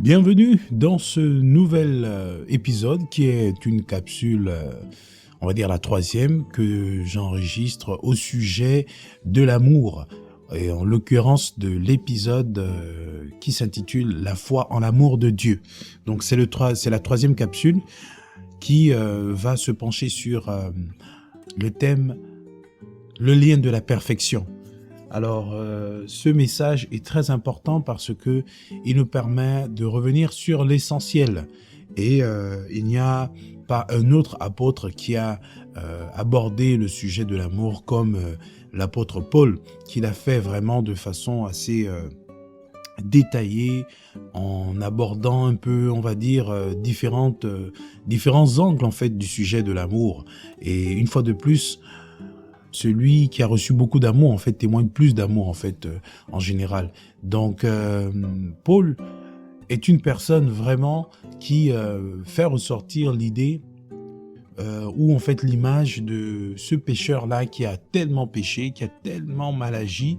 Bienvenue dans ce nouvel épisode qui est une capsule, on va dire la troisième, que j'enregistre au sujet de l'amour, et en l'occurrence de l'épisode qui s'intitule « La foi en l'amour de Dieu ». Donc c'est la troisième capsule qui va se pencher sur le thème « Le lien de la perfection ». Alors, ce message est très important parce que il nous permet de revenir sur l'essentiel. Et il n'y a pas un autre apôtre qui a abordé le sujet de l'amour comme l'apôtre Paul, qui l'a fait vraiment de façon assez détaillée, en abordant un peu, on va dire, différents angles en fait du sujet de l'amour. Et une fois de plus, celui qui a reçu beaucoup d'amour, en fait, témoigne plus d'amour, en fait, en général. Donc, Paul est une personne vraiment qui fait ressortir l'idée ou en fait l'image de ce pécheur-là qui a tellement péché, qui a tellement mal agi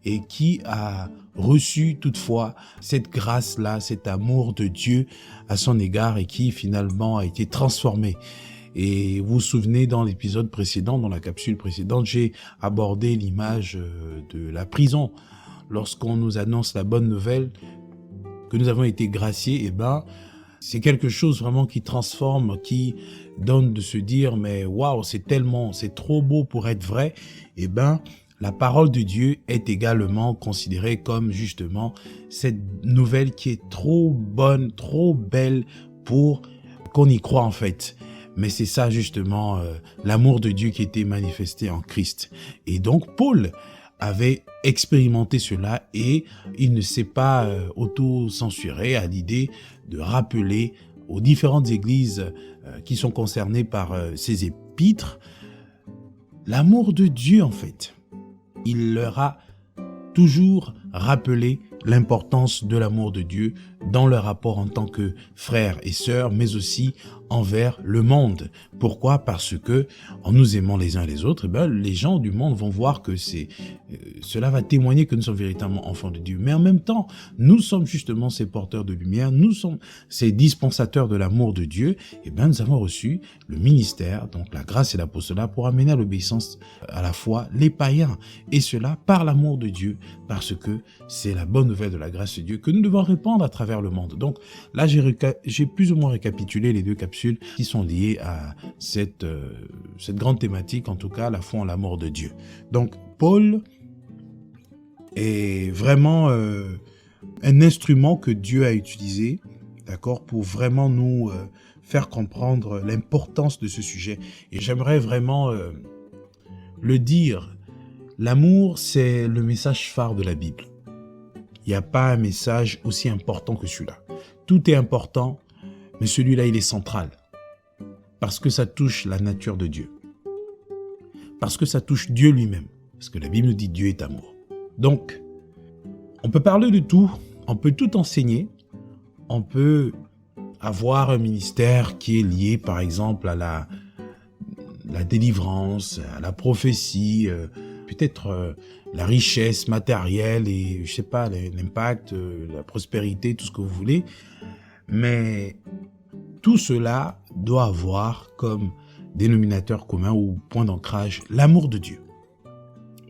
et qui a reçu toutefois cette grâce-là, cet amour de Dieu à son égard et qui finalement a été transformé. Et vous vous souvenez, dans l'épisode précédent, dans la capsule précédente, j'ai abordé l'image de la prison. Lorsqu'on nous annonce la bonne nouvelle que nous avons été graciés, eh ben, c'est quelque chose vraiment qui transforme, qui donne de se dire, mais waouh, c'est trop beau pour être vrai. Eh ben, la parole de Dieu est également considérée comme justement cette nouvelle qui est trop bonne, trop belle pour qu'on y croie en fait. Mais c'est ça justement, l'amour de Dieu qui était manifesté en Christ. Et donc Paul avait expérimenté cela et il ne s'est pas auto-censuré à l'idée de rappeler aux différentes églises qui sont concernées par ces épîtres l'amour de Dieu en fait. Il leur a toujours rappelé l'importance de l'amour de Dieu dans leur rapport en tant que frères et sœurs, mais aussi envers le monde. Pourquoi? Parce que en nous aimant les uns les autres, les gens du monde vont voir que cela va témoigner que nous sommes véritablement enfants de Dieu. Mais en même temps, nous sommes justement ces porteurs de lumière, nous sommes ces dispensateurs de l'amour de Dieu. Nous avons reçu le ministère, donc la grâce et l'apostolat, pour amener à l'obéissance à la foi les païens. Et cela par l'amour de Dieu, parce que c'est la bonne nouvelle de la grâce de Dieu que nous devons répandre à travers le monde. Donc là, j'ai plus ou moins récapitulé les deux capsules qui sont liées à cette grande thématique, en tout cas la foi en l'amour de Dieu. Donc Paul est vraiment un instrument que Dieu a utilisé, d'accord, pour vraiment nous faire comprendre l'importance de ce sujet. Et j'aimerais vraiment le dire, l'amour, c'est le message phare de la Bible. Il n'y a pas un message aussi important que celui-là. Tout est important, mais celui-là, il est central. Parce que ça touche la nature de Dieu. Parce que ça touche Dieu lui-même. Parce que la Bible nous dit Dieu est amour. Donc, on peut parler de tout, on peut tout enseigner, on peut avoir un ministère qui est lié, par exemple, à la délivrance, à la prophétie, peut-être la richesse matérielle et, je sais pas, l'impact, la prospérité, tout ce que vous voulez. Mais tout cela doit avoir comme dénominateur commun ou point d'ancrage l'amour de Dieu.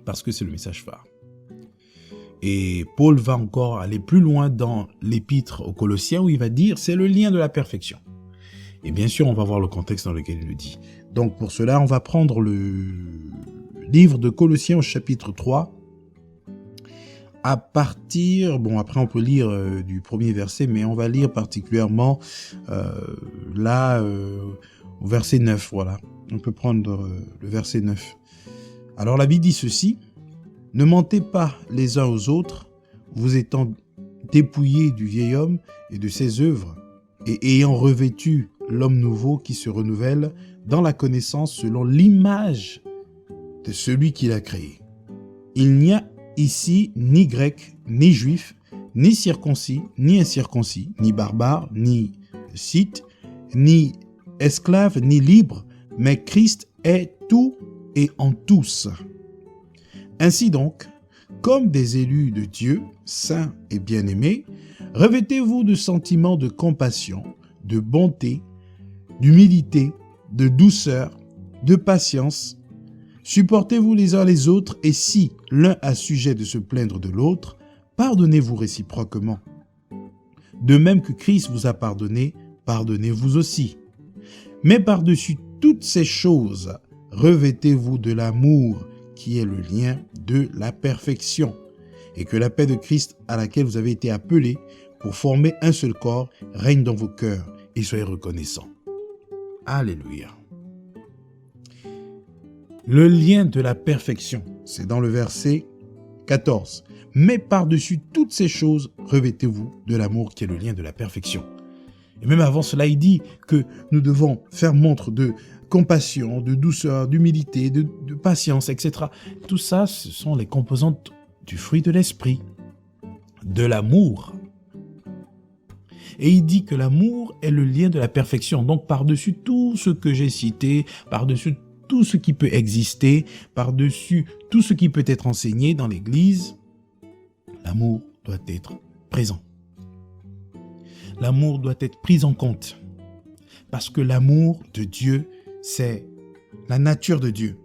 Parce que c'est le message phare. Et Paul va encore aller plus loin dans l'épître aux Colossiens où il va dire c'est le lien de la perfection. Et bien sûr, on va voir le contexte dans lequel il le dit. Donc pour cela, on va prendre le livre de Colossiens au chapitre 3. À partir, bon après on peut lire du premier verset, mais on va lire particulièrement au verset 9, voilà. On peut prendre le verset 9. Alors la Bible dit ceci, « Ne mentez pas les uns aux autres, vous étant dépouillés du vieil homme et de ses œuvres, et ayant revêtu l'homme nouveau qui se renouvelle dans la connaissance selon l'image de celui qui l'a créé. Il n'y a ici ni grec, ni juif, ni circoncis, ni incirconcis, ni barbare, ni scythe, ni esclave, ni libre, mais Christ est tout et en tous. Ainsi donc, comme des élus de Dieu, saints et bien-aimés, Revêtez-vous de sentiments de compassion, de bonté, d'humilité, de douceur, de patience. Supportez-vous les uns les autres, et si l'un a sujet de se plaindre de l'autre, pardonnez-vous réciproquement. De même que Christ vous a pardonné, pardonnez-vous aussi. Mais par-dessus toutes ces choses, revêtez-vous de l'amour, qui est le lien de la perfection, et que la paix de Christ à laquelle vous avez été appelés pour former un seul corps règne dans vos cœurs, et soyez reconnaissants. Alléluia. Le lien de la perfection, c'est dans le verset 14. Mais par-dessus toutes ces choses, revêtez-vous de l'amour qui est le lien de la perfection. Et même avant cela, il dit que nous devons faire montre de compassion, de douceur, d'humilité, de patience, etc. Tout ça, ce sont les composantes du fruit de l'esprit, de l'amour. Et il dit que l'amour est le lien de la perfection. Donc par-dessus tout ce que j'ai cité, par-dessus tout ce qui peut exister, par-dessus tout ce qui peut être enseigné dans l'Église, l'amour doit être présent. L'amour doit être pris en compte. Parce que l'amour de Dieu, c'est la nature de Dieu.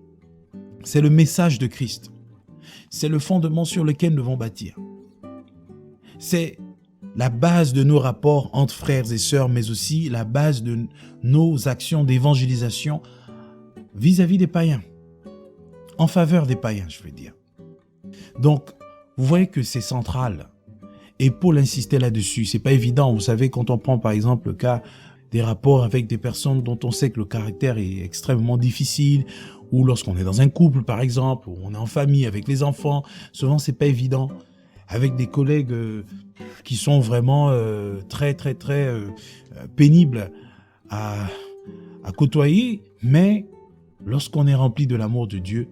C'est le message de Christ. C'est le fondement sur lequel nous devons bâtir. C'est la base de nos rapports entre frères et sœurs, mais aussi la base de nos actions d'évangélisation vis-à-vis des païens. En faveur des païens, je veux dire. Donc, vous voyez que c'est central. Et Paul insistait là-dessus. C'est pas évident. Vous savez, quand on prend par exemple le cas des rapports avec des personnes dont on sait que le caractère est extrêmement difficile, ou lorsqu'on est dans un couple par exemple, ou on est en famille avec les enfants, souvent c'est pas évident. Avec des collègues qui sont vraiment très pénibles à côtoyer, mais lorsqu'on est rempli de l'amour de Dieu,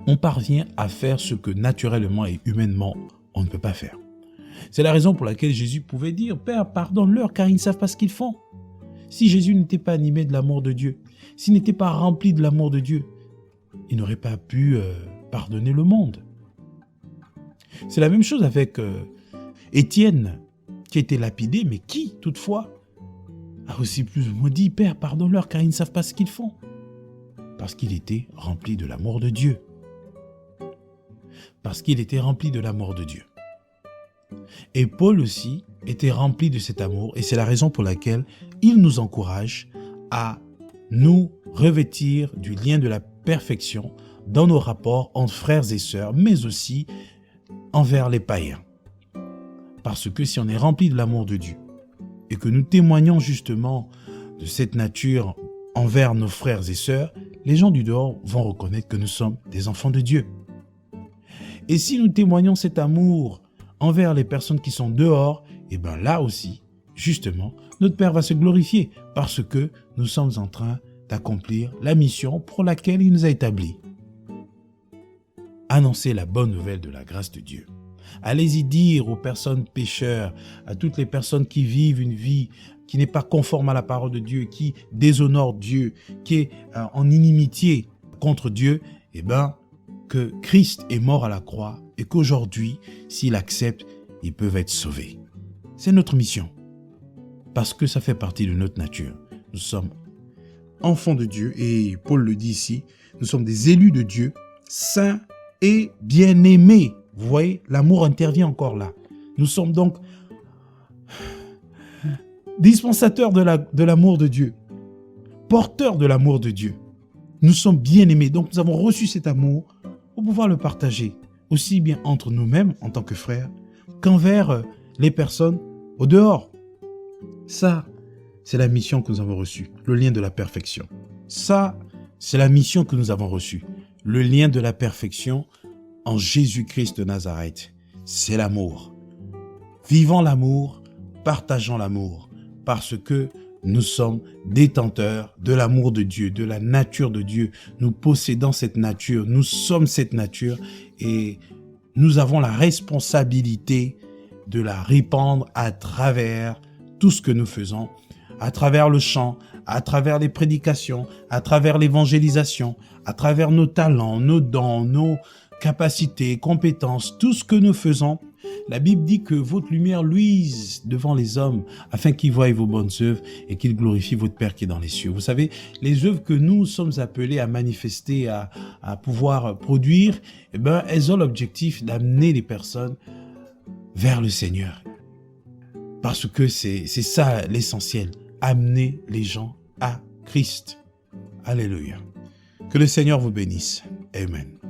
on parvient à faire ce que naturellement et humainement on ne peut pas faire. C'est la raison pour laquelle Jésus pouvait dire « Père, pardonne-leur car ils ne savent pas ce qu'ils font ». Si Jésus n'était pas animé de l'amour de Dieu, s'il n'était pas rempli de l'amour de Dieu, il n'aurait pas pu pardonner le monde. C'est la même chose avec Étienne, qui a été lapidé, mais qui, toutefois, a aussi plus ou moins dit « Père, pardonne-leur car ils ne savent pas ce qu'ils font ». Parce qu'il était rempli de l'amour de Dieu. Parce qu'il était rempli de l'amour de Dieu. Et Paul aussi était rempli de cet amour, et c'est la raison pour laquelle il nous encourage à nous revêtir du lien de la perfection dans nos rapports entre frères et sœurs, mais aussi envers les païens. Parce que si on est rempli de l'amour de Dieu et que nous témoignons justement de cette nature envers nos frères et sœurs, les gens du dehors vont reconnaître que nous sommes des enfants de Dieu. Et si nous témoignons cet amour envers les personnes qui sont dehors, et bien là aussi, justement, notre Père va se glorifier parce que nous sommes en train d'accomplir la mission pour laquelle il nous a établis. Annoncez la bonne nouvelle de la grâce de Dieu. Allez-y dire aux personnes pécheurs, à toutes les personnes qui vivent une vie qui n'est pas conforme à la parole de Dieu, qui déshonore Dieu, qui est en inimitié contre Dieu, eh bien, que Christ est mort à la croix et qu'aujourd'hui, s'ils acceptent, ils peuvent être sauvés. C'est notre mission, parce que ça fait partie de notre nature. Nous sommes enfants de Dieu, et Paul le dit ici, nous sommes des élus de Dieu, saints et bien-aimés. Vous voyez, l'amour intervient encore là. Nous sommes donc dispensateurs de l'amour de Dieu, porteurs de l'amour de Dieu. Nous sommes bien-aimés, donc nous avons reçu cet amour pour pouvoir le partager, aussi bien entre nous-mêmes en tant que frères, qu'envers les personnes au dehors. Ça, c'est la mission que nous avons reçue, le lien de la perfection. Ça, c'est la mission que nous avons reçue, le lien de la perfection en Jésus-Christ de Nazareth. C'est l'amour. Vivons l'amour, partageons l'amour, parce que nous sommes détenteurs de l'amour de Dieu, de la nature de Dieu. Nous possédons cette nature, nous sommes cette nature et nous avons la responsabilité de la répandre à travers tout ce que nous faisons, à travers le chant, à travers les prédications, à travers l'évangélisation, à travers nos talents, nos dons, nos capacités, compétences, tout ce que nous faisons, La Bible dit que votre lumière luise devant les hommes afin qu'ils voient vos bonnes œuvres et qu'ils glorifient votre Père qui est dans les cieux. Vous savez, les œuvres que nous sommes appelés à manifester, à pouvoir produire, eh ben, elles ont l'objectif d'amener les personnes vers le Seigneur. Parce que c'est ça l'essentiel, amener les gens à Christ. Alléluia. Que le Seigneur vous bénisse. Amen.